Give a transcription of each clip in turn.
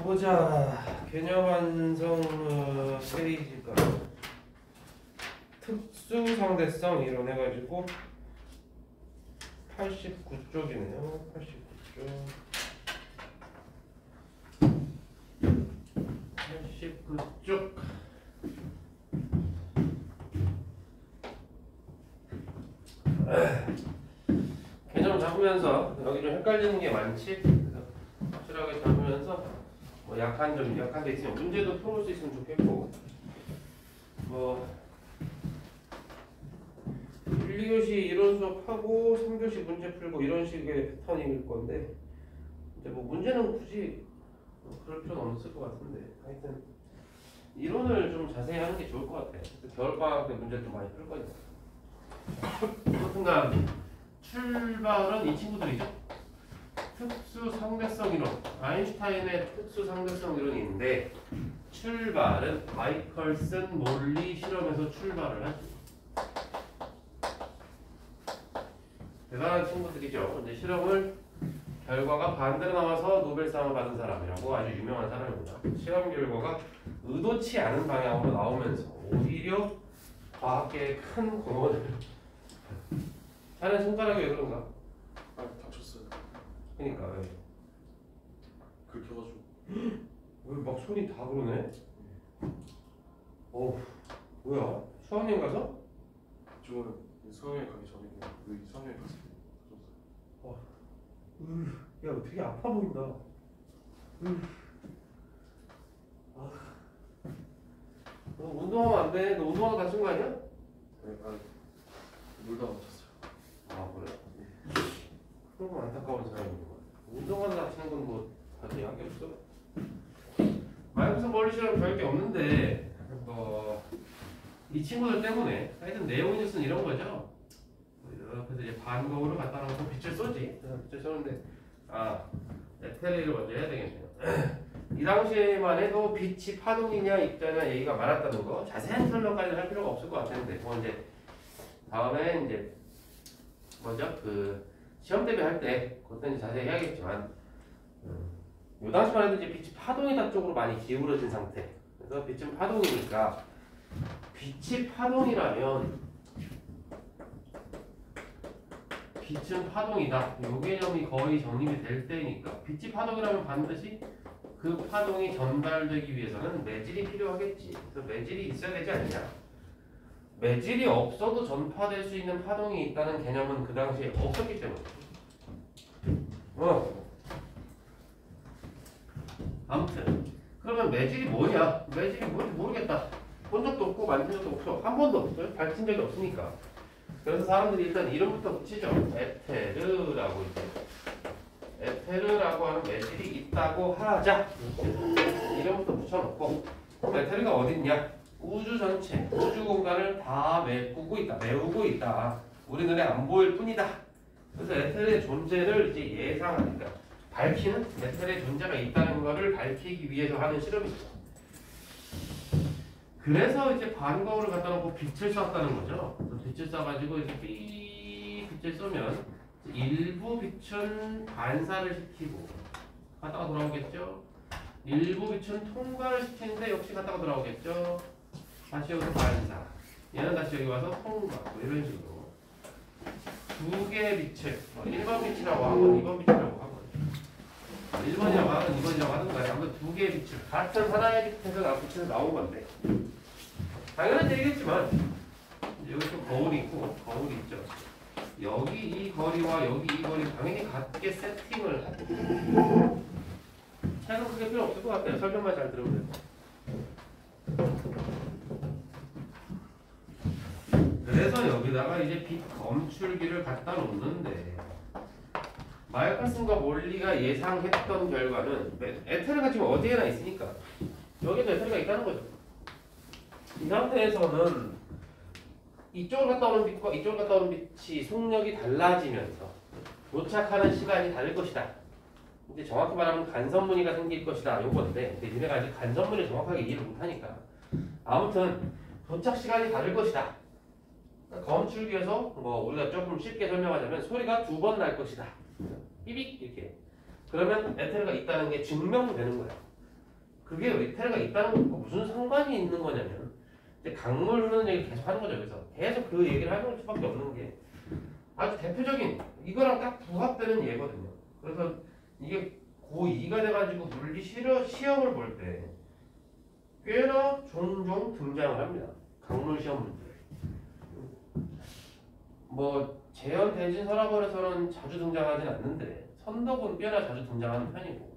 보자. 개념 완성 페이지가 특수 상대성 이론 해가지고 89쪽이네요. 89쪽. 89쪽. 개념 잡으면서 여기 좀 헷갈리는 게 많지? 그래서 확실하게 잡으면서 뭐 약한 데 있으면 문제도 풀어볼 수 있으면 좋겠고, 뭐 1, 2교시 이론 수업하고 3교시 문제 풀고 이런 식의 패턴일 건데, 이제 뭐 문제는 굳이 그럴 필요는 없을 것 같은데, 하여튼 이론을 좀 자세히 하는 게 좋을 것 같아요. 겨울방학 때 문제도 많이 풀 거니까. 하여튼간 출발은 이 친구들이죠. 특수 상대성 이론, 아인슈타인의 특수 상대성 이론이 있는데, 출발은 마이컬슨 몰리 실험에서 출발을 하죠. 대단한 친구들이죠. 이제 실험을 결과가 반대로 나와서 노벨상을 받은 사람이라고 아주 유명한 사람입니다. 실험 결과가 의도치 않은 방향으로 나오면서 오히려 과학계에 큰 공헌을. 자네 손가락이 왜 그런가? 아, 다쳤어요. 그러니까 왜? 긁혀가지고. 왜 막 손이 다 그러네? 어우, 뭐야? 수학여행 가서? 저는 수학여행 가기 전이고 여기 수학여행 갔을 때 다쳤어요. 야, 되게 아파 보인다. 너 운동하면 안 돼. 너 운동하다 다친 거 아니야? 네, 아, 놀다 다쳤어요. 아, 그래? 그런 건 안타까운 사람이구만. 운동하다 다치는 건 뭐 다들 약이 없어. 마이클슨 멀리 실험 별게 없는데, 이 친구들 때문에 하여튼 네온 뉴스는 이런 거죠. 그래서 이제 반거울을 갖다 놓고 빛을 쏘지. 빛을 쏘는데, 에테르를 먼저 해야 되겠네요. 이 당시에만 해도 빛이 파동이냐 입자냐 얘기가 많았다는 거, 자세한 설명까지는 할 필요가 없을 것 같았는데, 그건 이제 다음에 이제 뭐죠? 그 시험 대비 할 때 그때는 자세히 해야겠지만, 이 당시만 해도 이제 빛이 파동이다 쪽으로 많이 기울어진 상태. 그래서 빛은 파동이니까, 빛이 파동이라면 빛은 파동이다. 이 개념이 거의 정립이 될 때니까, 빛이 파동이라면 반드시 그 파동이 전달되기 위해서는 매질이 필요하겠지. 그래서 매질이 있어야 되지 않냐. 매질이 없어도 전파될 수 있는 파동이 있다는 개념은 그 당시에 없었기 때문에. 아무튼 그러면 매질이 뭐냐? 매질이 뭔지 모르겠다. 본 적도 없고 만진 적도 없어. 한 번도 없어요. 밝힌 적이 없으니까. 그래서 사람들이 일단 이름부터 붙이죠. 에테르라고 이제. 에테르라고 하는 매질이 있다고 하자. 이름부터 붙여놓고, 그럼 에테르가 어디 있냐? 우주 전체, 우주 공간을 다 메우고 있다. 우리 눈에 안 보일 뿐이다. 그래서 에테르의 존재를 이제 예상하니까, 밝히는 에테르의 존재가 있다는 것을 밝히기 위해서 하는 실험이죠. 그래서 이제 반거울을 갖다 놓고 빛을 쐈다는 거죠. 빛을 쏴가지고 이렇게 빛을 쏘면 일부 빛은 반사를 시키고 갔다가 돌아오겠죠. 일부 빛은 통과를 시키는데 역시 갔다가 돌아오겠죠. 다시 여기서 반사. 얘는 다시 여기 와서 통과. 뭐 이런 식으로 두 개의 빛을 1번 빛이라고 하건 2번 빛이라고 하건 1번이라고 하건 2번이라고 하든 간에 아무튼 두 개의 빛을 같은 하나의 빛에서 나온 건데, 당연한 얘기겠지만 여기 또 거울이 있고 거울이 있죠. 여기 이 거리와 여기 이 거리 당연히 같게 세팅을 하고, 차이는 크게 필요 없을 것 같아요. 설명만 잘 들으면 돼요. 그래서 여기다가 이제 빛 검출기를 갖다 놓는데, 마이클슨과 몰리가 예상했던 결과는 에테르가 지금 어디에나 있으니까 여기도 에테르가 있다는 거죠. 이 상태에서는 이쪽을 갔다 오는 빛과 이쪽을 갔다 오는 빛이 속력이 달라지면서 도착하는 시간이 다를 것이다. 이제 정확히 말하면 간섭무늬가 생길 것이다. 요건데, 근데 니네가 아직 간섭무늬를 정확하게 이해를 못하니까, 아무튼 도착 시간이 다를 것이다. 검출기에서 뭐 우리가 조금 쉽게 설명하자면 소리가 2번 날 것이다. 삐빅 이렇게. 그러면 에테르가 있다는 게 증명되는 거야. 그게 에테르가 있다는 것과 무슨 상관이 있는 거냐면 이제 강물 흐르는 얘기를 계속 하는 거죠. 그래서 계속 그 얘기를 하는 수밖에 없는 게 아주 대표적인 이거랑 딱 부합되는 예거든요. 그래서 이게 고2가 돼가지고 물리 시험을 볼 때 꽤나 종종 등장을 합니다. 강물 시험 문제. 뭐 재현, 대진, 서라벌에서는 자주 등장하진 않는데 선덕은 꽤나 자주 등장하는 편이고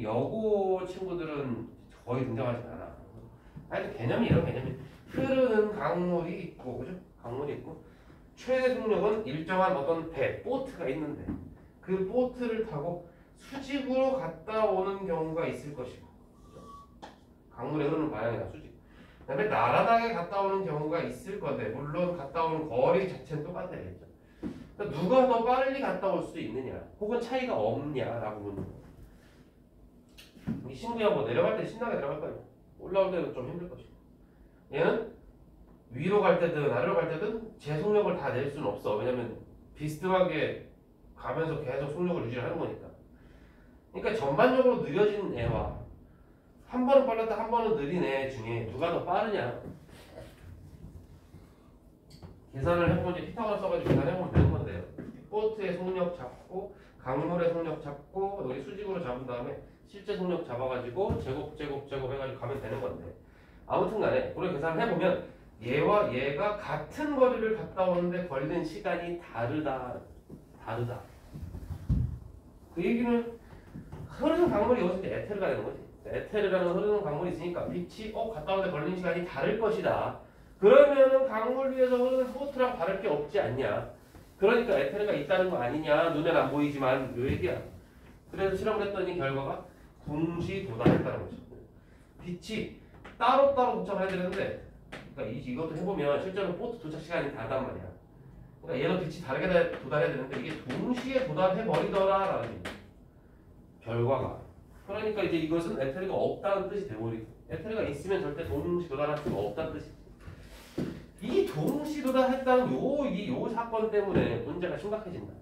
여고 친구들은 거의 등장하지 않아. 하여튼 개념이 이런 개념이 흐르는 강물이 있고 그죠? 강물이 있고 최대 속력은 일정한 어떤 배, 보트가 있는데 그 보트를 타고 수직으로 갔다 오는 경우가 있을 것이고 강물에 흐르는 방향이나 수직 그 다음에 나란하게 갔다 오는 경우가 있을 건데 물론 갔다 오는 거리 자체는 똑같아야겠죠. 그러니까 누가 더 빨리 갔다 올 수 있느냐 혹은 차이가 없냐라고 묻는 거예요. 이 친구야 뭐 내려갈 때 신나게 내려갈 거예요. 올라올 때는 좀 힘들 것이고 얘는 위로 갈 때든 아래로 갈 때든 제 속력을 다 낼 수는 없어. 왜냐면 비스듬하게 가면서 계속 속력을 유지하는 거니까. 그러니까 전반적으로 느려진 애와 한 번은 빨랐다 한 번은 느린 애 중에 누가 더 빠르냐 계산을 해보면 이제 피타고라 써가지고 계산해보면 되는 건데요. 보트의 속력 잡고 강물의 속력 잡고 여기 수직으로 잡은 다음에 실제 속력 잡아가지고 제곱 해가지고 가면 되는 건데 아무튼 간에 우리 계산을 해보면 얘와 얘가 같은 거리를 갔다 오는데 걸리는 시간이 다르다. 그 얘기는 흐르는 강물이 여기서 이제 에테르가 되는 거지. 에테르라는 흐르는 강물이 있으니까 빛이 갔다 오는데 걸리는 시간이 다를 것이다. 그러면은 강물 위에서 흐르는 보트랑 다를 게 없지 않냐. 그러니까 에테르가 있다는 거 아니냐. 눈엔 안 보이지만 요 얘기야. 그래서 실험을 했더니 결과가 동시 도달했다는 거죠. 빛이 따로따로 도착을 해야 되는데 그러니까 이것도 해보면 실제로 보트 도착 시간이 다르단 말이야. 그러니까 얘도 빛이 다르게 도달해야 되는데 이게 동시에 도달해버리더라라는 결과가. 그러니까 이제 이것은 에테르가 없다는 뜻이 돼버리고 에테르가 있으면 절대 동시 도달할 수가 없다는 뜻이지. 이 동시 도달했다는 요 사건 때문에 문제가 심각해진다.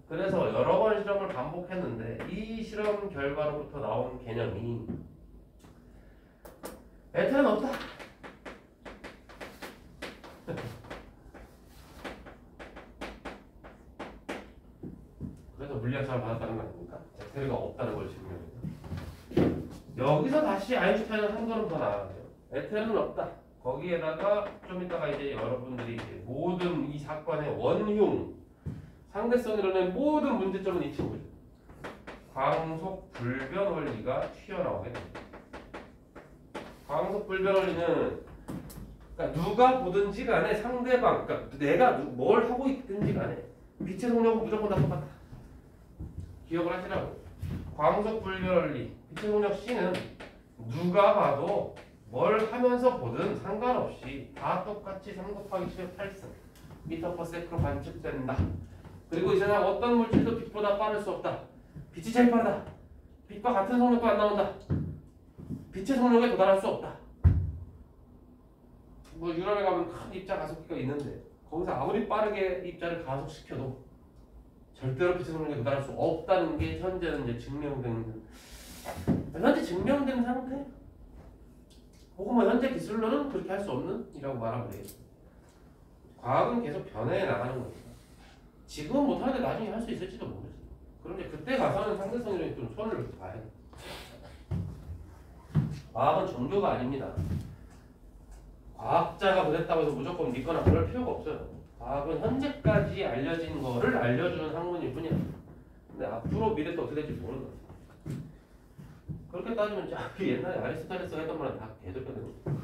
그래서 여러 번 실험을 반복했는데 이 실험 결과로부터 나온 개념이 에테르는 없다. 그래서 물리학상을 받았다는 거 아닙니까? 에테르가 없다는 걸 증명해요. 여기서 다시 아인슈타인은 한 걸음 더 나아가죠. 에테르는 없다. 거기에다가 좀 이따가 이제 여러분들이 이제 모든 이 사건의 원흉, 상대성 이론의 모든 문제점은 이 친구죠. 광속 불변 원리가 튀어나오게 됩니다. 광속 불변 원리는 그러니까 누가 보든지 간에 상대방, 그러니까 내가 뭘 하고 있든지 간에 빛의 속력은 무조건 다 똑같다. 기억을 하시라고. 광속 불변 원리, 빛의 속력 C는 누가 봐도 뭘 하면서 보든 상관없이 다 똑같이 3 곱하기 10의 8승 미터/세크로 관측된다. 그리고 이 세상 어떤 물질도 빛보다 빠를 수 없다. 빛이 제일 빠르다. 빛과 같은 속력도 안 나온다. 빛의 속력에 도달할 수 없다. 뭐 유럽에 가면 큰 입자 가속기가 있는데 거기서 아무리 빠르게 입자를 가속시켜도 절대로 빛의 속력에 도달할 수 없다는 게 현재는 이제 증명된 상태? 혹은 뭐 현재 기술로는 그렇게 할 수 없는 이라고 말하면 되겠습니다. 과학은 계속 변해 나가는 거니까 지금은 못하는데 나중에 할 수 있을지도 모르겠어요. 그럼 이제 그때 가서는 상대성 이론이 좀 손을 봐야 돼. 과학은 종교가 아닙니다. 과학자가 그랬다고 해서 무조건 믿거나 그럴 필요가 없어요. 과학은 현재까지 알려진 거를 알려주는 학문일 뿐이야. 근데 앞으로 미래 때 어떻게 될지 모르는 거지. 그렇게 따지면 옛날에 아리스토텔레스가 했던 말은 다 개적가 되는 거야.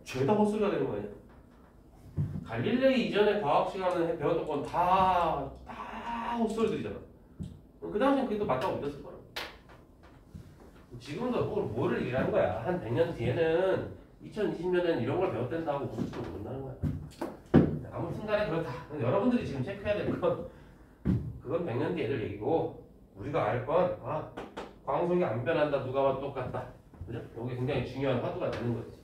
죄다 헛소리가 되는 거 아니야? 갈릴레이 이전에 과학 시간에 배웠던 건 다 헛소리들이잖아. 그 당시엔 그게 또 맞다고 믿었을 거야. 지금도 뭐를 얘기하는 거야. 한 100년 뒤에는 2020년에는 이런 걸 배웠댄다고 무슨 모른다는 거야. 아무튼 간에 그렇다. 여러분들이 지금 체크해야 될 건 그건 100년 뒤 애들 얘기고 우리가 알 건 광속이 안 변한다. 누가 봐도 똑같다. 그죠? 이게 굉장히 중요한 화두가 되는 거지.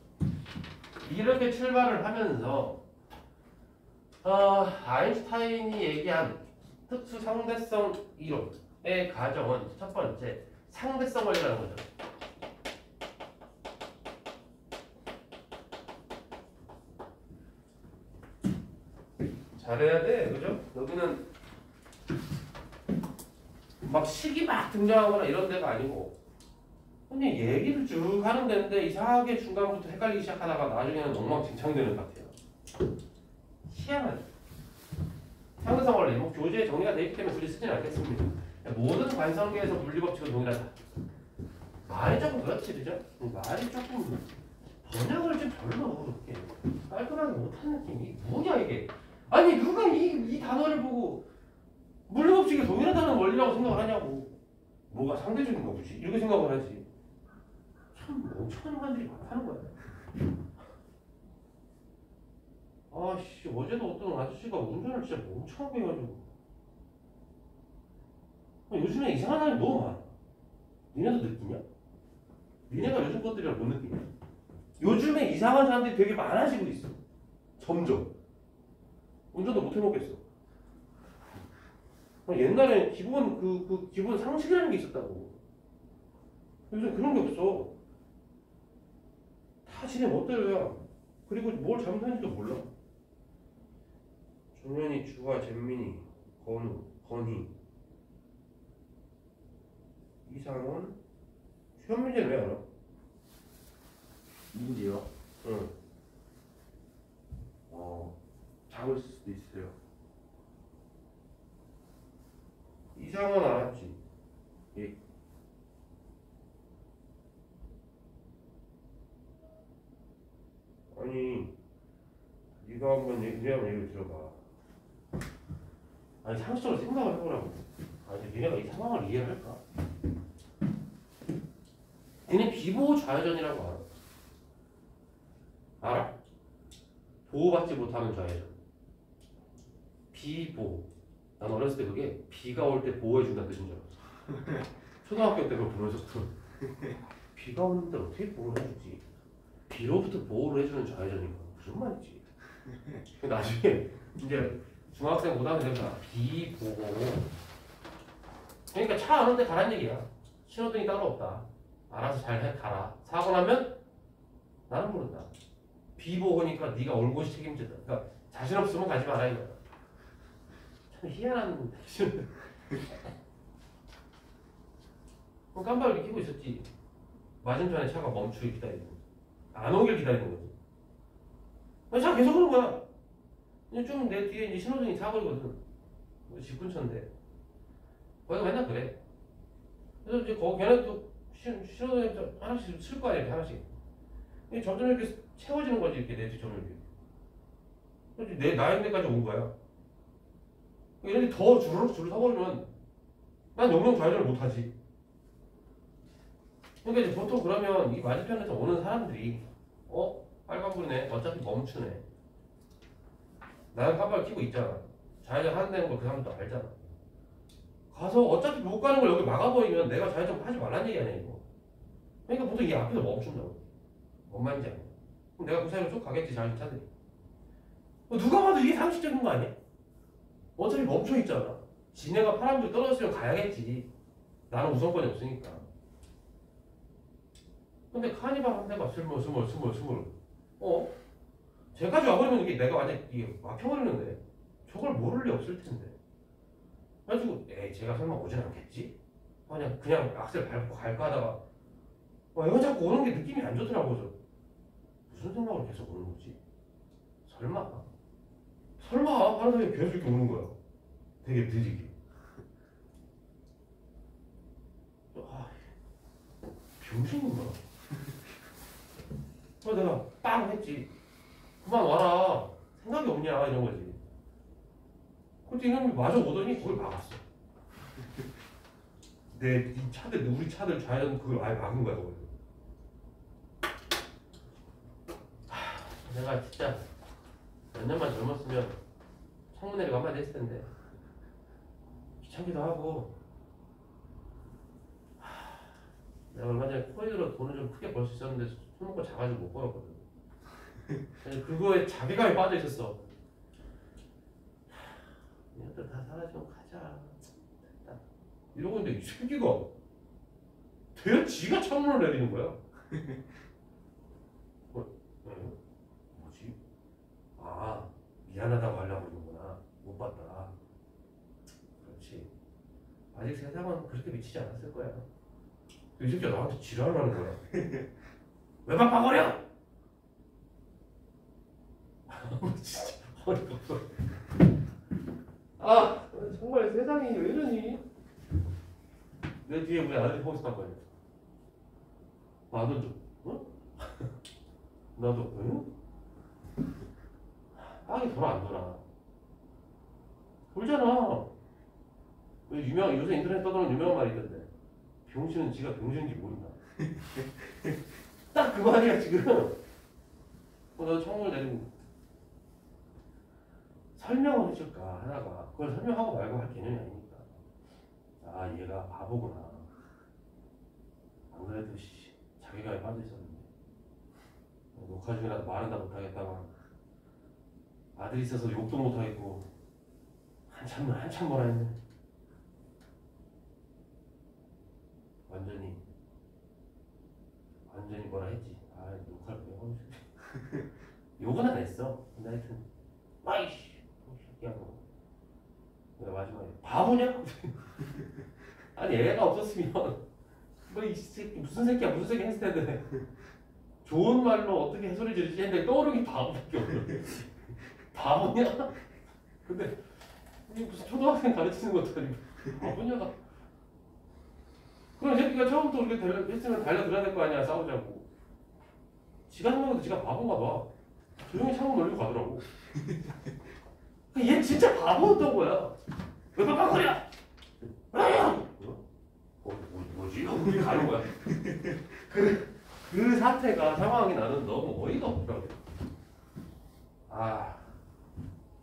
이렇게 출발을 하면서 아인슈타인이 얘기한 특수 상대성 이론의 가정은 첫 번째 상대성 원리라는 거죠. 잘해야 돼, 그죠? 여기는 막 식이 막 등장하거나 이런 데가 아니고 그냥 얘기를 쭉 하는 데인데 이상하게 중간부터 헷갈리기 시작하다가 나중에는 엉망진창되는 것 같아요. 희한하죠. 상대성 원리, 뭐 교재에 정리가 되어 있기 때문에 굳이 쓰지는 않겠습니다. 모든 관성계에서 물리법칙은 동일하다. 말이 조금 그렇지, 그죠? 말이 조금 번역을 좀 별로 이렇게 깔끔하게 못한 느낌이 뭐냐 이게? 아니 누가 이 단어를 보고 물리법칙이 동일하다는 원리라고 생각을 하냐고. 뭐가 상대적인 거지? 이렇게 생각을 하지. 참 멍청한 인간들이 많다는 거야. 아씨 어제도 어떤 아저씨가 운전을 진짜 멍청하게 해가지고 요즘에 이상한 사람이 너무 많아. 니네도 느끼냐? 니네가 요즘 것들이랑 못 느끼냐? 요즘에 이상한 사람들이 되게 많아지고 있어. 점점. 운전도 못 해먹겠어. 옛날에 기본 기본 상식이라는 게 있었다고. 요즘 그런 게 없어. 다 지네 멋대로야. 그리고 뭘 잘못하는지도 몰라. 종현이, 주아, 잼민이, 건우, 건희, 이상원, 현민이는 왜 알아? 민지요? 응. 잡을 수도 있어요. 이상원 알았지? 예. 아니 네가 한번 얘기를 들어봐. 아니 상식적으로 생각을 해보라고. 아니 니네가 이 상황을 이해할까? 니네 비보호 좌회전이라고 알아? 알아? 보호받지 못하는 좌회전. 비보호. 난 어렸을 때 그게 비가 올 때 보호해준다는 뜻인 줄 알았어. 초등학교 때 그걸 보면서부터 비가 오는데 어떻게 보호를 해주지? 비로부터 보호를 해주는 좌회전이가 무슨 말이지? 나중에 이제 중학생 고등학교 되면서 비보호. 그러니까 차 안 오는데 가란 얘기야. 신호등이 따로 없다. 알아서 잘 가라. 사고 나면 나는 모른다. 비보호니까 네가 올 곳이 책임진다. 그러니까 자신 없으면 가지 마라 이거야. 참 희한한 그럼 깜빡이를 켜고 있었지. 맞은편에 차가 멈추길 기다리는 거지. 안 오길 기다리는 거지. 차 계속 오는 거야. 좀 내 뒤에 이제 신호등이 사거리거든. 집 근처인데. 거기가 맨날 그래. 그래서 이제 걔네도 신호등 하나씩 쓸 거 아니야, 이렇게 하나씩. 점점 이렇게 채워지는 거지, 이렇게 내 뒤점을 이렇게. 그래서 내 나이 때까지 온 거야. 얘네들이 더 줄을 서버리면 난 영영 좌회전을 못 하지. 그러니까 이제 보통 그러면 이 맞은편에서 오는 사람들이 빨간불이네. 어차피 멈추네. 나는 깜빡이 켜고 있잖아. 좌회전 하는 걸 그 사람도 알잖아. 가서 어차피 못 가는 걸 여기 막아버리면 내가 좌회전 하지 말란 얘기 아니야 이거. 그러니까 보통 이 앞에서 멈춘다고. 뭔 말인지 알고. 그럼 내가 그 사이로 쭉 가겠지 좌회전 차들이. 누가 봐도 이게 상식적인 거 아니야? 어차피 멈춰 있잖아. 지네가 파란불이 떨어졌으면 가야겠지. 나는 우선권이 없으니까. 근데 카니발 한 대가 스물. 쟤까지 와버리면 이게 내가 완전 이게 막혀버리는데 저걸 모를 리 없을 텐데. 그래가지고 쟤가 설마 오진 않겠지? 그냥 악셀 밟고 갈까 하다가 이거 자꾸 오는 게 느낌이 안 좋더라고. 저 무슨 생각으로 계속 오는 거지? 설마 하는 사람이 계속 이렇게 오는 거야. 되게 느리게. 병신인가? 그래서 내가 빵 했지. 그만 와라. 생각이 없냐 이런 거지. 근데 이놈이 마저 오더니 그걸 막았어. 우리 차들 좌회전 그걸 아예 막은 거야 그걸. 내가 진짜 몇 년만 젊었으면 창문 내리고 한마디 했을 텐데 귀찮기도 하고. 내가 얼마 전에 코인으로 돈을 좀 크게 벌 수 있었는데 손 놓고 작아지고 못 벌었거든. 그거에 자괴감이 빠져 있었어. 얘들 다 사라지면 가자. 됐다. 이러고 있는데 이 새끼가 왜 지가 창문을 내리는 거야? 뭐지? 아, 미안하다고 하려고 그러는구나. 못 봤다. 그렇지. 아직 세상은 그렇게 미치지 않았을 거야. 이 새끼가 나한테 지랄을 하는 거야. 왜 바꿔버려? 진짜 어이가 없어. 아, 정말 세상이 왜 이러니? 내 뒤에 우리 아들이 보고 있었단 말이야. 나도 좀, 응? 나도, 응? 땅이 돌아 안 돌아? 돌잖아. 요새 인터넷 떠도는 유명한 말이 있던데. 병신은 지가 병신인지 모른다. 딱 그 말이야 지금. 나도 창문을 내리고 설명을 해줄까 하다가 그걸 설명하고 말고 할 개념이 아니니까. 아, 얘가 바보구나. 안 그래도 자기가 빠져 있었는데 녹화 중이라도 말은 다 못하겠다고 아들이 있어서 욕도 못하겠고 한참 뭐라 했네. 완전히 뭐라 했지. 아, 녹화를 왜 하고 싶지. 욕은 안 했어. 근데 하여튼 아이씨 새끼하고 내가 마지막에 바보냐? 아니 애가 없었으면 뭐 이 새끼 무슨 새끼야 했을 텐데 좋은 말로 어떻게 해소리 지르지 했는데 떠오르기 바보밖에 없네. 바보냐? 근데 이게 무슨 초등학생 가르치는 것도 아니고 바보냐가. 그럼 이 새끼가 처음부터 그렇게 했으면 달려들어야 될 거 아니야. 싸우자고. 지가 생각해도 지가 바본가 봐. 조용히 창문 놀리고 가더라고. 얘 진짜 바보였던 거야. 왜 깜빡거려? 뭐지? 우리 가는 거야. 그 사태가 상황이 나는 너무 어이가 없더라고. 아,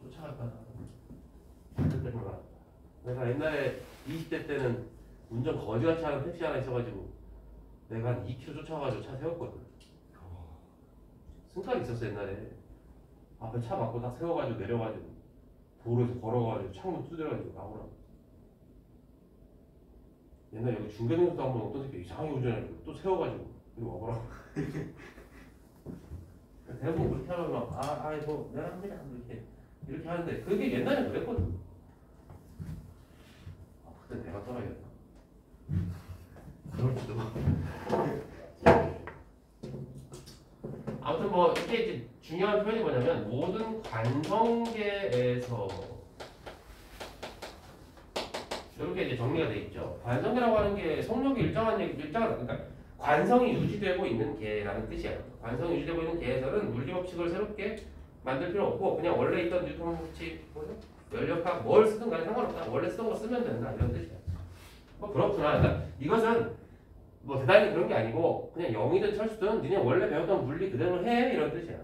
쫓아갈까? 내가 옛날에 20대 때는 운전 거지같이 하는 택시 하나 있어가지고 내가 한 2km 쫓아가지고 차 세웠거든. 승깔이 있었어 옛날에. 앞에 차 막고 딱 세워가지고 내려가지고 도로에서 걸어가지고 창문 두드려가지고 나오라고. 옛날에 여기 중계동에서도 한번 어떤 새끼 이상하게 운전해가지고 또 세워가지고 이거 먹으라고. 대부분 그렇게 하면 막 뭐 내가 합니다 이렇게 하는데 그게 옛날에 그랬거든. 그때 내가 떠나야겠다. 그럴지도. 아무튼 뭐 이게 이제 중요한 표현이 뭐냐면 모든 관성계에서 이렇게 이제 정리가 돼 있죠. 관성계라고 하는 게 성욕이 그러니까 관성이 유지되고 있는 계라는 뜻이에요. 관성이 유지되고 있는 계에서는 물리 법칙을 새롭게 만들 필요 없고 그냥 원래 있던 뉴턴 법칙, 연력학 뭘 쓰든 간에 상관없다. 원래 쓰던 거 쓰면 된다 이런 뜻이야. 뭐 그렇구나. 그러니까 이것은 뭐 대단히 그런 게 아니고 그냥 영이든 철수든 니네 원래 배웠던 물리 그대로 해 이런 뜻이야.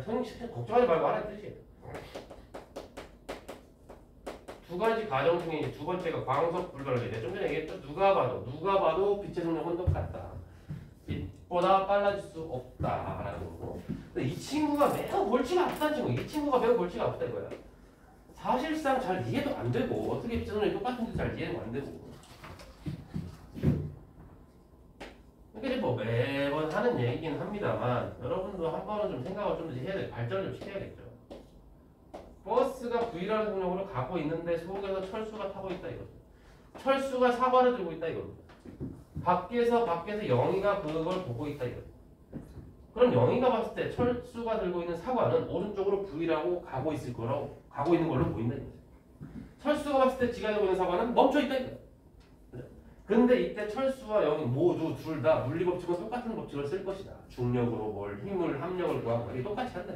성형 진짜 걱정하지 말고 하라는 뜻이에요. 두 가지 과정 중에 이제 두 번째가 광석 불가능이죠. 좀 전에 얘기했죠. 누가 봐도 빛의 속력은 똑같다. 빛보다 빨라질 수 없다라는 거고. 근데 이 친구가 매우 골치가 아프다는 친구. 이 친구가 매우 골치가 아프다 이거야. 사실상 잘 이해도 안 되고 어떻게 빛의 속력이 똑같은지 잘 이해도 안 되고. 그러니까 뭐 매번 하는 얘기긴 합니다만 여러분도 한 번은 좀 생각을 좀 해야 돼. 발전을 좀 시켜야겠죠. 버스가 V라는 속력으로 가고 있는데 속에서 철수가 타고 있다 이거죠. 철수가 사과를 들고 있다 이겁니다. 밖에서 영희가 그걸 보고 있다 이거죠. 그럼 영희가 봤을 때 철수가 들고 있는 사과는 오른쪽으로 V라고 가고 있는 걸로 보인다 이거죠. 철수가 봤을 때 지가 들고 있는 사과는 멈춰 있다 이거죠. 근데 이때 철수와 영희 모두 둘 다 물리 법칙은 똑같은 법칙을 쓸 것이다. 중력으로 뭘 힘을 합력을 구하고 이게 똑같이 한다.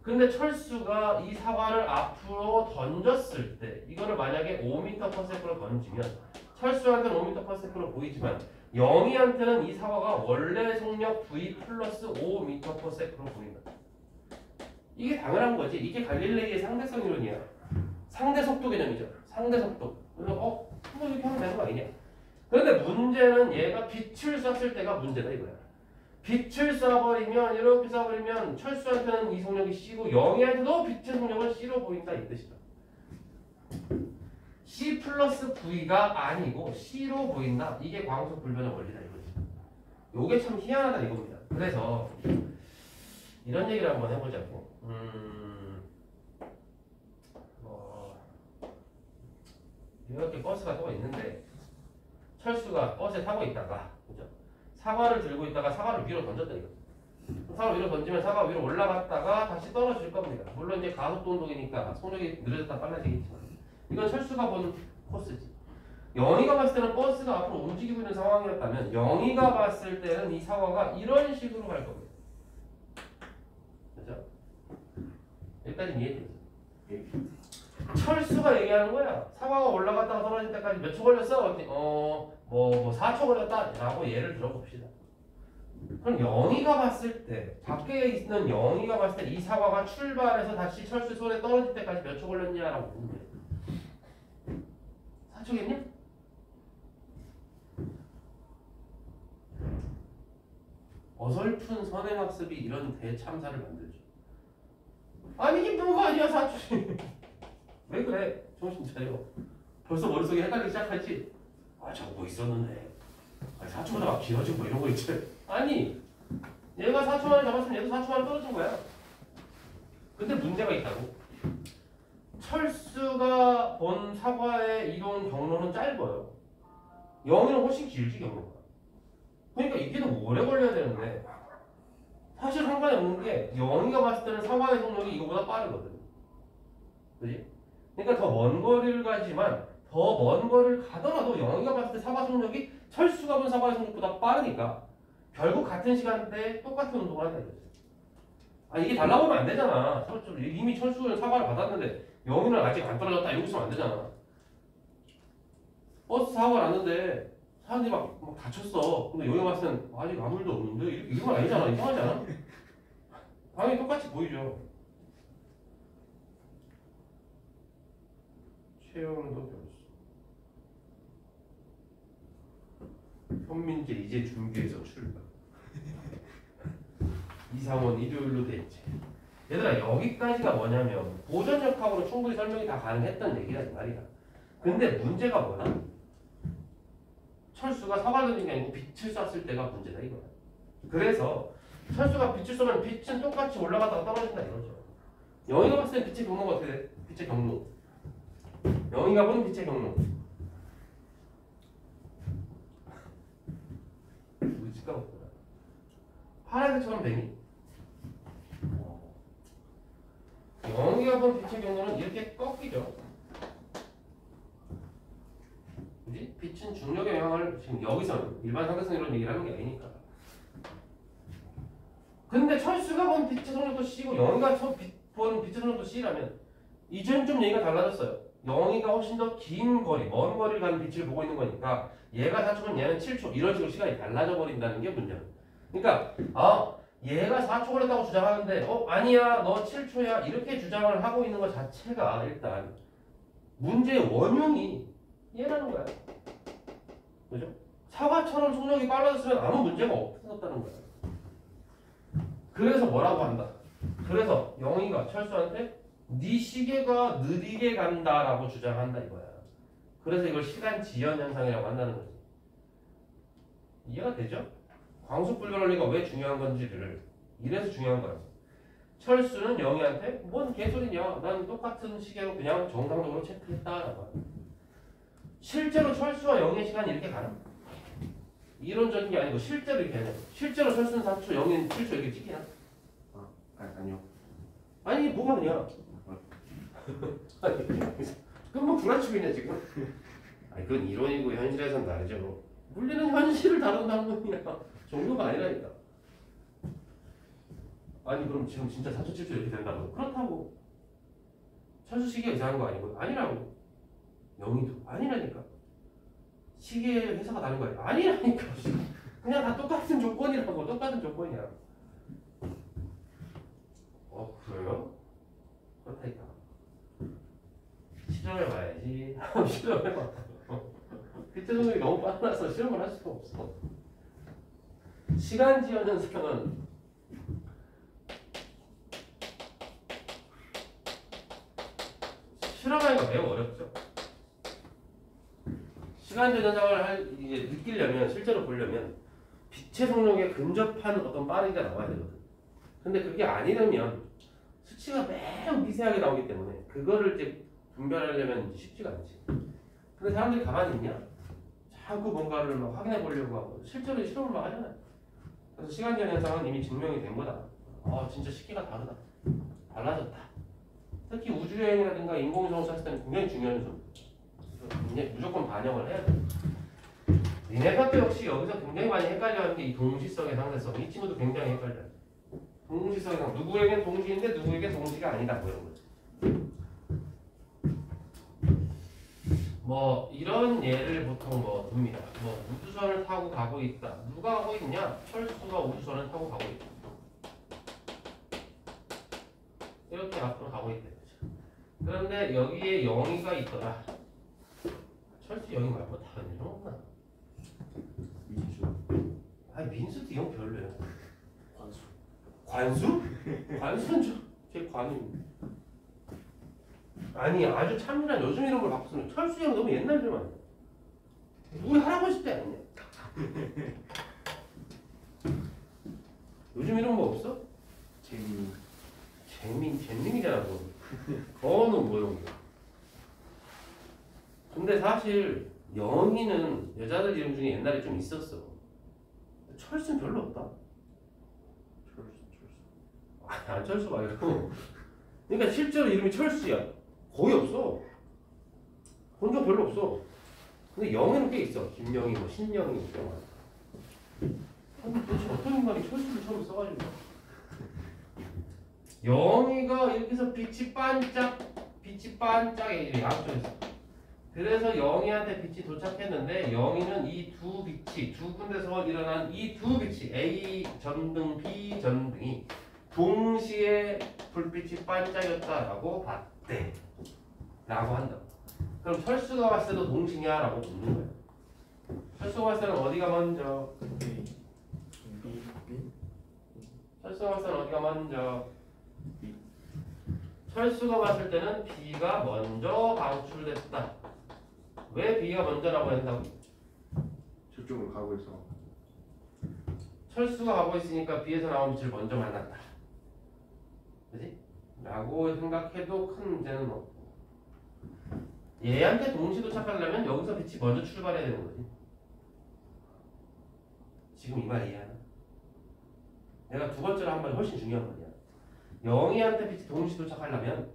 근데 철수가 이 사과를 앞으로 던졌을 때 이거를 만약에 5m/s로 던지면 철수한테는 5m/s로 보이지만 영희한테는 이 사과가 원래 속력 V 플러스 5m/s로 보인다. 이게 당연한 거지. 이게 갈릴레이의 상대성 이론이야. 상대 속도 개념이죠. 상대 속도. 그래서 뭐 이렇게 하면 되는 거 아니냐? 그런데 문제는 얘가 빛을 쐈을 때가 문제다 이거야. 빛을 쏴버리면 이렇게 쏴버리면 철수한테는 이 속력이 C고 영희한테도 빛의 속력은 C로 보인다 이 뜻이다. C++ 플러스 V가 아니고 C로 보인다. 이게 광속 불변의 원리다 이거지. 요게 참 희한하다 이겁니다. 그래서 이런 얘기를 한번 해보자고. 이렇게 버스가 또 있는데 철수가 버스에 타고 있다가 그죠? 사과를 들고 있다가 사과를 위로 던졌다 이거. 사과 위로 던지면 사과 위로 올라갔다가 다시 떨어질 겁니다. 물론 이제 가속도 운동이니까 속력이 느려졌다 빨라지겠지만 이건 철수가 본 코스지. 영희가 봤을 때는 버스가 앞으로 움직이고 있는 상황이었다면 영희가 봤을 때는 이 사과가 이런 식으로 갈 겁니다. 그죠? 여기까지 이해되죠? 철수가 얘기하는 거야. 사과가 올라갔다가 떨어질 때까지 몇 초 걸렸어? 뭐 4초 걸렸다 라고 예를 들어봅시다. 그럼 영희가 봤을 때 밖에 있는 영희가 봤을 때 이 사과가 출발해서 다시 철수 손에 떨어질 때까지 몇 초 걸렸냐라고 묻는 거야. 4초겠냐? 어설픈 선행학습이 이런 대참사를 만들죠. 아니 이게 뭐가 아니야 4초. 왜 그래? 정신 차려. 벌써 머릿속에 헷갈리기 시작하지? 아 저거 뭐 있었는데 4초보다 막 길어지고 뭐 이런 거 있지? 아니 얘가 4초 만에 잡았으면 얘도 4초 만에 떨어진 거야. 근데 문제가 있다고. 철수가 본 사과의 이동 경로는 짧아요. 영희는 훨씬 길지 경로가. 그러니까 이게 더 오래 걸려야 되는데 사실 상관이 없는 게 영희가 봤을 때는 사과의 속력이 이거보다 빠르거든. 그지? 그러니까 더 먼 거리를 가지만 더 먼 거리를 가더라도 영희가 봤을 때 사과 속력이 철수가 본 사과의 속력보다 빠르니까 결국 같은 시간대에 똑같은 운동을 한다 이거지. 아 이게 달라보면 안 되잖아. 이미 철수는 사과를 받았는데 영희는 아직 안 떨어졌다 이러고 있으면 안 되잖아. 버스 사고가 났는데 사람들이 막 다쳤어. 근데 여기 봤을 땐 아직 아무 일도 없는데 이건 아니잖아. 이상하지 않아? 당연히 똑같이 보이죠. 최영도 변수. 현민재 이제 준비해서 출발. 이상원 일요일로 대체. 얘들아 여기까지가 뭐냐면 보전역학으로 충분히 설명이 다 가능했던 얘기다 이 말이야. 근데 문제가 뭐야? 철수가 사과를 던진 게 아니고 빛을 쐈을 때가 문제다 이거야. 그래서 철수가 빛을 쏘면 빛은 똑같이 올라가다가 떨어진다 이거죠. 영희가 봤을 때 빛의 경로가 어떻게 돼? 빛의 경로. 영희가 본 빛의 경로. 무지가 없구나. 파란색처럼 되니? 영희가 본 빛의 경로는 이렇게 꺾이죠. 그지? 빛은 중력의 영향을 지금 여기서는 일반 상대성 이론 얘기를 하는 게 아니니까. 근데 철수가 본 빛의 속력도 C고 영희가 본 빛의 속력도 C라면 이제는 좀 얘기가 달라졌어요. 영희가 훨씬 더 긴 거리, 먼 거리를 가는 빛을 보고 있는 거니까 얘가 4초면 얘는 7초 이런 식으로 시간이 달라져 버린다는 게 문제야. 그러니까 얘가 4초 걸렸다고 주장하는데 아니야 너 7초야 이렇게 주장을 하고 있는 것 자체가 일단 문제의 원흉이 얘라는 거야. 그죠? 사과처럼 속력이 빨라졌으면 아무 문제가 없었다는 거야. 그래서 뭐라고 한다. 그래서 영희가 철수한테 네 시계가 느리게 간다라고 주장한다 이거야. 그래서 이걸 시간 지연 현상이라고 한다는 거지. 이해가 되죠? 광속 불변 원리가 왜 중요한 건지를 이래서 중요한 거야. 철수는 영희한테 뭔 개소리냐? 난 똑같은 시계로 그냥 정상적으로 체크했다라고. 실제로 철수와 영희의 시간이 이렇게 가나? 이론적인 게 아니고 실제로 이렇게 하냐? 실제로 철수는 4초, 영희는 7초 이렇게 찍히나? 아니요. 아니 이게 뭐가 그냐? 아니 그건 뭐 불안치고 있냐 지금? 아니 그건 이론이고 현실에서는 다르죠. 물리는 현실을 다룬다는 거냐? 정도가 아니라니까. 아니 그럼 지금 진짜 4초 7초 이렇게 된다고? 그렇다고. 철수 시계가 이상한 거 아니고 아니라고. 영희도 아니라니까. 시계 회사가 다른 거야. 아니라니까. 그냥 다 똑같은 조건이라고. 똑같은 조건이야. 그래요? 그렇다니까. 실험해 봐야지. 실험해 봐. 빛의 속력이 너무 빨라서 실험을 할 수가 없어. 시간 지연 현상은 실험하기가 매우 어렵죠. 시간적 현상을 이제 느끼려면 실제로 보려면 빛의 속력에 근접한 어떤 빠르기가 나와야 되거든. 근데 그게 아니려면 수치가 매우 미세하게 나오기 때문에 그거를 이제 분별하려면 쉽지가 않지. 근데 사람들이 가만히 있냐? 자꾸 뭔가를 막 확인해 보려고 하고 실제로 실험을 막 하잖아요. 그래서 시간적 현상은 이미 증명이 된 거다. 진짜 시기가 다르다. 달라졌다. 특히 우주여행이라든가 인공위성 시스템은 굉장히 중요한 요소입니다. 그래서 무조건 반영을 해야 돼. 니네가 또 역시 여기서 굉장히 많이 헷갈려하는 게 이 동시성의 상대성. 이 친구도 굉장히 헷갈려요. 동시성의 상대. 누구에겐 동시인데 누구에겐 동시가 아니다. 뭐 이런 거지. 뭐 이런 예를 보통 뭐 둡니다. 뭐 우주선을 타고 가고 있다. 누가 가고 있냐? 철수가 우주선을 타고 가고 있다. 이렇게 앞으로 가고 있다. 그런데 여기에 영희가 있더라. 철수 영희 말고 다른 이름 없나? 민수. 아니 민수도 영 별로야. 관수. 관수? 관수는 제 관우. 아니 아주 참신한 요즘 이름을 바꾸면 철수 형 너무 옛날 이름 아니야? 우리 할아버지 때 아니냐? 요즘 이름 뭐 없어? 재민이잖아 그거. 그거는 뭐용? 근데 사실 영희는 여자들 이름 중에 옛날에 좀 있었어. 철수는 별로 없다. 아니 안철수 말고. 그러니까 실제로 이름이 철수야. 거의 없어. 본 적 별로 없어. 근데 영희는 꽤 있어. 김영희, 뭐 신영희 이런 거. 아니 도대체 어떤 인간이 철수를 처음 써가지고. 영희가 이렇게 해서 빛이 반짝해 양쪽에서. 그래서 영희한테 빛이 도착했는데 영희는 이 두 빛이 두 군데서 일어난 이 두 빛이 A 전등, B 전등이 동시에 불빛이 반짝였다라고 봤대 라고 한다. 그럼 철수가 봤을 때도 동시냐? 라고 묻는 거야. 철수가 봤을 때는 어디가 먼저? 철수가 봤을 때는 어디가 먼저? 철수가 봤을 때는 B가 먼저 방출됐다. 왜 B가 먼저라고 한다고? 저쪽으로 가고 있어. 철수가 가고 있으니까 B에서 나온 빛을 먼저 만났다. 그지? 라고 생각해도 큰 문제는 없고, 얘한테 동시 도착하려면 여기서 빛이 먼저 출발해야 되는 거지. 지금 이 말 이해하나? 내가 두 번째로 한 말이 훨씬 중요한 말이야. 영희한테 빛이 동시 도착하려면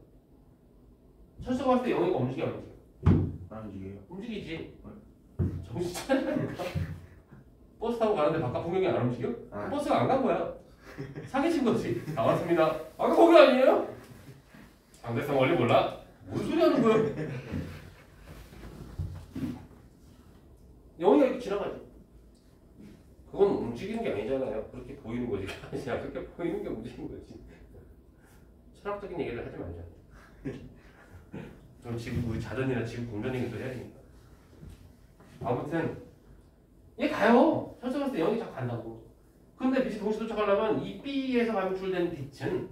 철수가 봤을 때 영희가 움직여 안 움직여? 안 움직여요. 움직이지. 정신 차리라니까. 버스 타고 가는데 바깥 풍경이 안 움직여? 버스가 안 간 거야. 사기친 거지. 나왔습니다. 아까 거기 아니에요? 상대성 원리 몰라? 무슨 소리 하는 거야? 영희가 이렇게 지나가지. 그건 움직이는 게 아니잖아요. 그렇게 보이는 거지. 그냥 그렇게 보이는 게 움직이는 거지. 철학적인 얘기를 하지 말자. 그럼 지금 우리 자전이나 지금 공전 얘기도 해야 되니까. 아무튼 얘 가요. 철수 갔을 때 영희 자꾸 간다고. 근데 빛이 동시 도착하려면 이 B에서 방출된 빛은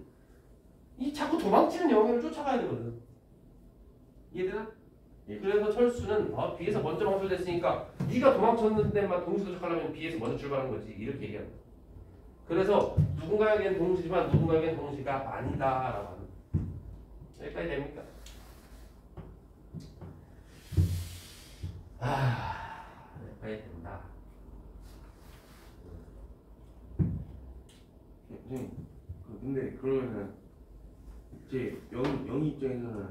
이 자꾸 도망치는 영희를 쫓아가야 되거든. 이해되나? 그래서 철수는 B에서 먼저 방출됐으니까 네가 도망쳤는데만 동시 도착하려면 B에서 먼저 출발한 거지. 이렇게 얘기하는 거야. 그래서 누군가에겐 동시지만 누군가에겐 동시가 아니다라고 하는. 여기까지 됩니까? 여기까지 된다. 선생님, 근데 그러면은 이제 영희 입장에서는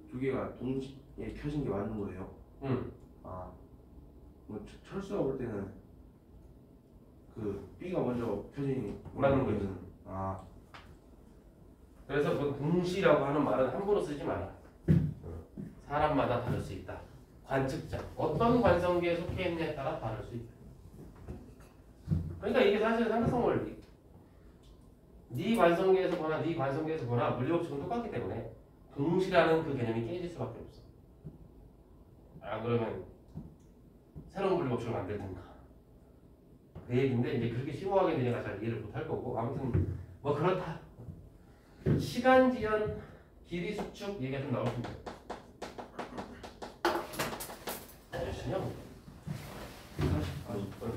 두 개가 동시에 켜진 게 맞는 거예요? 응. 뭐 철수가 볼 때는 그 B가 먼저 켜진 맞는 거지. 그래서 그 동시라고 하는 말은 함부로 쓰지 마라. 사람마다 다를 수 있다. 관측자, 어떤 관성계에 속해 있느냐에 따라 다를 수 있다. 그러니까 이게 사실 상대성 원리. 네 관성계에서 보나 네 관성계에서 보나 물리법칙은 똑같기 때문에 동시라는 그 개념이 깨질 수밖에 없어. 그러면 새로운 물리법칙을 만들든가. 그 얘기인데 이제 그렇게 심오하게 내가 잘 이해를 못할 거고, 아무튼 뭐 그렇다. 시간 지연, 길이 수축 얘기가 좀 나올 텐데. 열심히 하고. 40분.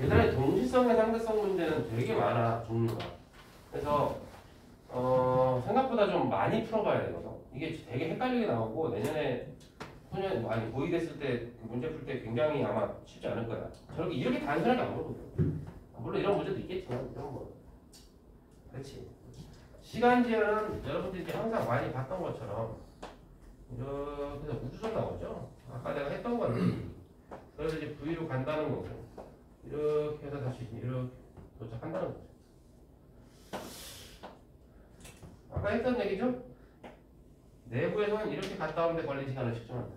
얘들의 동시성의 상대성 문제는 되게 많아, 종류가. 그래서 생각보다 좀 많이 풀어봐야 되거든. 이게 되게 헷갈리게 나오고 내년에 소년 많이 고이됐을 때 문제 풀 때 굉장히 아마 쉽지 않을 거야. 저렇게 이렇게 단순하게 안 물어보거든. 물론 이런 문제도 있겠지만 이런 거. 그렇지. 시간 제한은 여러분들이 항상 많이 봤던 것처럼 이렇게 해서 우주선 나오죠. 아까 내가 했던 건데. 그래서 이제 V로 간다는 거고 이렇게 해서 다시 이렇게 도착한다는 거죠. 아까 했던 얘기죠? 내부에서는 이렇게 갔다 오는데 걸린 시간을 측정한다.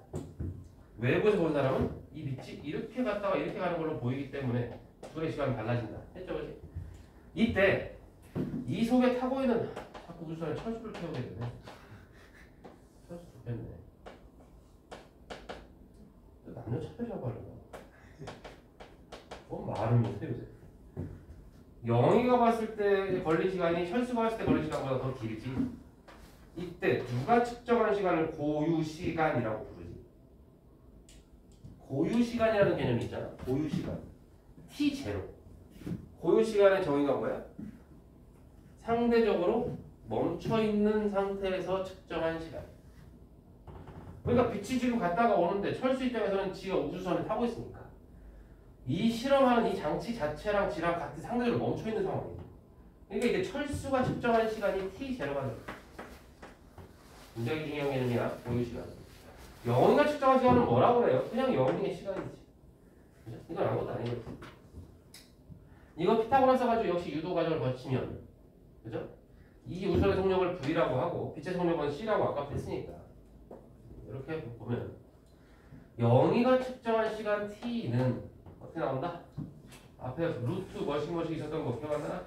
외부에서 본 사람은 이 빛이 이렇게 갔다가 이렇게 가는 걸로 보이기 때문에 둘의 시간이 달라진다. 했죠, 그렇지? 이때 이 속에 타고 있는 자꾸 우주선에 철수를 태우게 되네. 철수 좋겠네. 남녀 차별이라고 하려나? 뭔 말을 못해 요새. 영희가 봤을 때 걸린 시간이 철수가 봤을 때 걸린 시간보다 더 길지. 이때 누가 측정하는 시간을 고유 시간이라고 부르지? 고유 시간이라는 개념이 있잖아. 고유 시간. T0. 고유 시간의 정의가 뭐야? 상대적으로 멈춰 있는 상태에서 측정한 시간. 그러니까 빛이 지금 갔다가 오는데 철수 입장에서는 지가 우주선을 타고 있으니까 이 실험하는 이 장치 자체랑 지랑 같은 상대적으로 멈춰 있는 상황이에요. 그러니까 이제 철수가 측정하는 시간이 T0가 돼요. 굉장히 중요한 개념이야. 고유 시간. 영희가 측정한 시간은 뭐라고 그래요? 그냥 영희의 시간이지. 그죠? 이건 아무것도 아니거든. 이거 피타고라스 가지고 역시 유도 과정을 거치면, 그죠? 이 우주선의 속력을 V라고 하고 빛의 속력은 C라고 아까 했으니까 이렇게 보면 영희가 측정한 시간 T는 어떻게 나온다? 앞에 루트 머신머신 있었던 거 기억나나?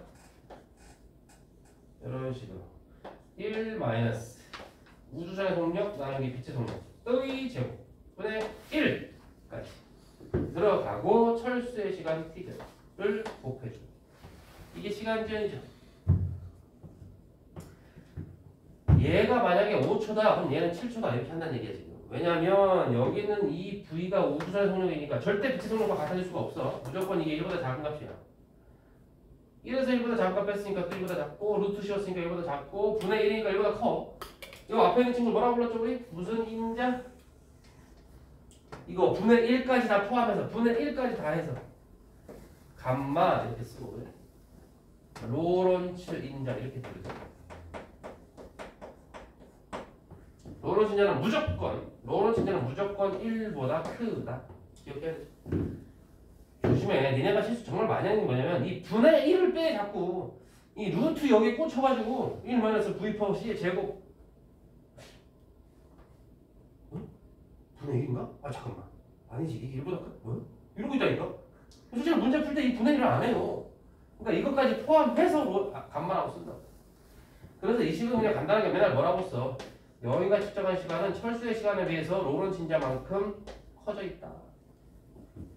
이런 식으로 1 마이너스 우주선의 속력 나누기 빛의 속력 의 제곱 분의 1까지 들어가고 철수의 시간 T를 곱해줘. 이게 시간 지연이죠. 얘가 만약에 5초다 그럼 얘는 7초다 이렇게 한다는 얘기야 지금. 왜냐면 여기는 이 V가 우주선의 속력이니까 절대 빛의 속력과 같아질 수가 없어. 무조건 이게 1보다 작은 값이야. 1에서 1보다 작은 값 뺐으니까 또 1보다 작고 루트 씌웠으니까 1보다 작고 분의 1이니까 1보다 커. 이거 앞에 있는 친구 뭐라고 불렀죠 우리? 무슨 인자? 이거 분의 1까지 다 포함해서 분의 1까지 다 해서 감마 이렇게 쓰고 그래. 로런츠 인자 이렇게 부르죠. 로런츠 인자는 무조건 1보다 크다. 기억해야 돼. 조심해. 니네가 실수 정말 많이 하는 게 뭐냐면 이 분의 1을 빼 자꾸 이 루트 여기에 꽂혀가지고 1 마이너스 V 퍼 C의 제곱 분의 1인가? 아 잠깐만 아니지 이게 1보다 크? 뭐야? 이러고 있다니까? 솔직히 문제 풀 때 이 분의 1을 안 해요. 그러니까 이것까지 포함해서 감만하고 쓴다. 그래서 이 식은 그냥 간단하게 맨날 뭐라고 써? 영희가 측정한 시간은 철수의 시간에 비해서 로런츠 인자만큼 커져 있다.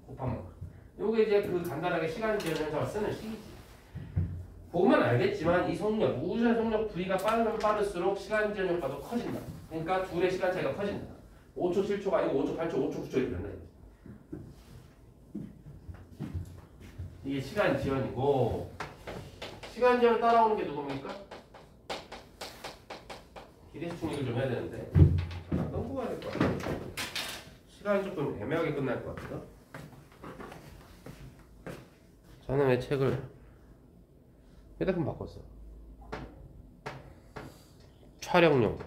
곱한 만큼. 요게 이제 그 간단하게 시간 지연 현상을 쓰는 식이지. 보면 알겠지만 이 속력, 우주의 속력 V가 빠르면 빠를수록 시간 지연 효과도 커진다. 그러니까 둘의 시간 차이가 커진다. 5초 7초가 아니고 5초 8초 5초 9초 이렇게 된다. 이게 시간 지연이고 시간 지연을 따라오는 게 누굽니까? 기대수 충격을 좀 해야 되는데 잠깐 끊고 가야 될 것 같아. 시간이 조금 애매하게 끝날 것 같아. 저는 왜 책을 휴대폰 바꿨어? 촬영용